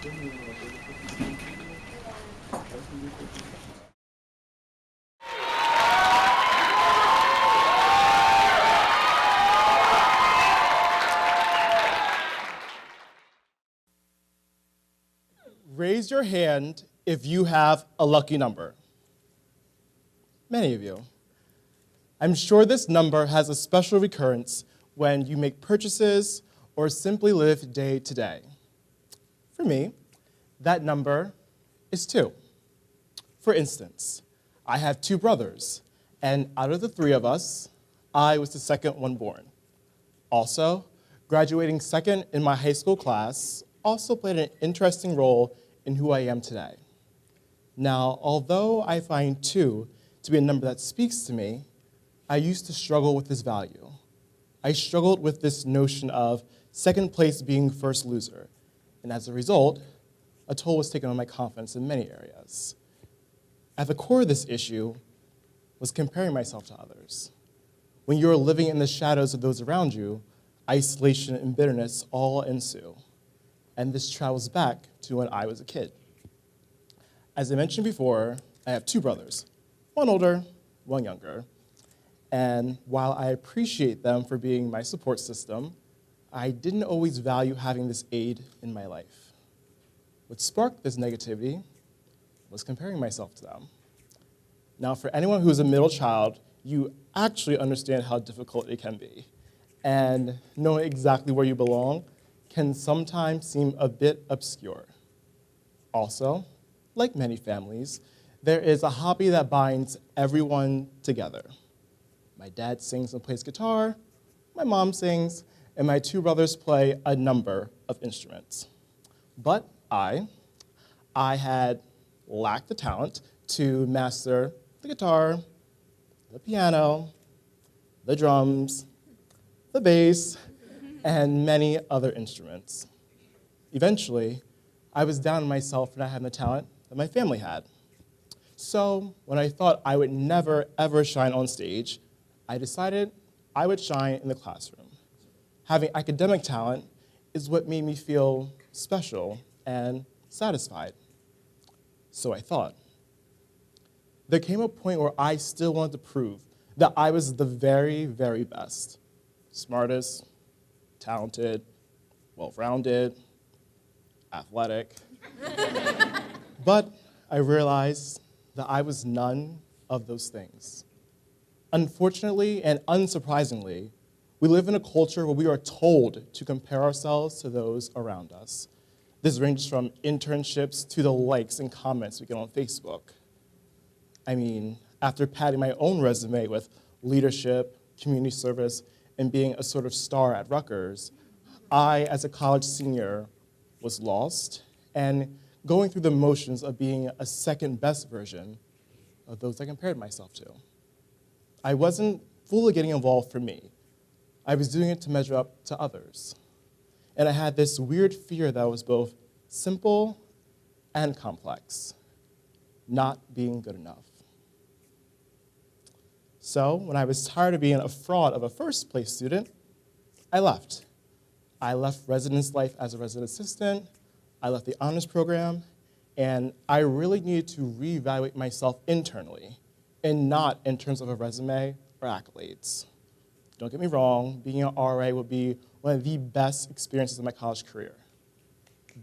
Raise your hand if you have a lucky number. Many of you. I'm sure this number has a special recurrence when you make purchases or simply live day to day. For me, that number is 2. For instance, I have 2 brothers, and out of the 3 of us, I was the second one born. Also, graduating second in my high school class also played an interesting role in who I am today. Now, although I find 2 to be a number that speaks to me, I used to struggle with this value. I struggled with this notion of second place being first loser, and as a result, a toll was taken on my confidence in many areas. At the core of this issue was comparing myself to others. When you're living in the shadows of those around you, isolation and bitterness all ensue. And this travels back to when I was a kid. As I mentioned before, I have 2 brothers, one older, one younger. And while I appreciate them for being my support system, I didn't always value having this aid in my life. What sparked this negativity was comparing myself to them. Now, for anyone who's a middle child, you actually understand how difficult it can be. And knowing exactly where you belong can sometimes seem a bit obscure. Also, like many families, there is a hobby that binds everyone together. My dad sings and plays guitar, my mom sings, and my 2 brothers play a number of instruments. But I had lacked the talent to master the guitar, the piano, the drums, the bass, and many other instruments. Eventually, I was down on myself for not having the talent that my family had. So when I thought I would never, ever shine on stage, I decided I would shine in the classroom. Having academic talent is what made me feel special and satisfied. So I thought. There came a point where I still wanted to prove that I was the very, very best. Smartest, talented, well-rounded, athletic. But I realized that I was none of those things. Unfortunately and unsurprisingly, we live in a culture where we are told to compare ourselves to those around us. This ranges from internships to the likes and comments we get on Facebook. I mean, after padding my own resume with leadership, community service, and being a sort of star at Rutgers, I, as a college senior, was lost and going through the motions of being a second best version of those I compared myself to. I wasn't fully getting involved for me. I was doing it to measure up to others. And I had this weird fear that was both simple and complex, not being good enough. So when I was tired of being a fraud of a first-place student, I left. I left residence life as a resident assistant, I left the honors program, and I really needed to reevaluate myself internally, and not in terms of a resume or accolades. Don't get me wrong, being an RA would be one of the best experiences of my college career.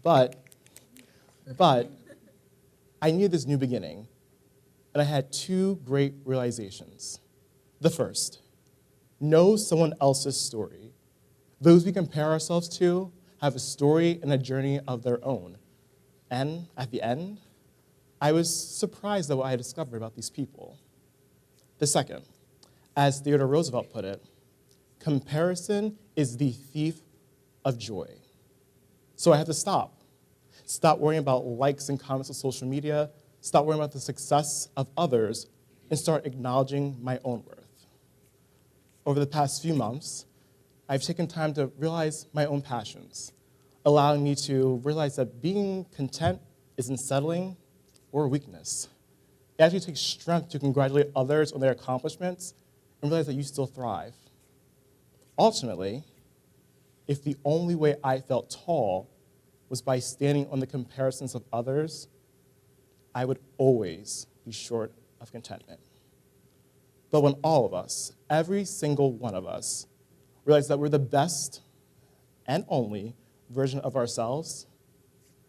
But I needed this new beginning, and I had 2 great realizations. The first, know someone else's story. Those we compare ourselves to have a story and a journey of their own. And at the end, I was surprised at what I discovered about these people. The second, as Theodore Roosevelt put it, comparison is the thief of joy. So I had to stop. Stop worrying about likes and comments on social media, stop worrying about the success of others, and start acknowledging my own worth. Over the past few months, I've taken time to realize my own passions, allowing me to realize that being content isn't settling or a weakness. It actually takes strength to congratulate others on their accomplishments and realize that you still thrive. Ultimately, if the only way I felt tall was by standing on the comparisons of others, I would always be short of contentment. But when all of us, every single one of us, realize that we're the best and only version of ourselves,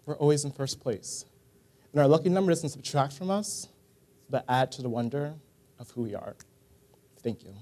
we're always in first place. And our lucky number doesn't subtract from us, but add to the wonder of who we are. Thank you.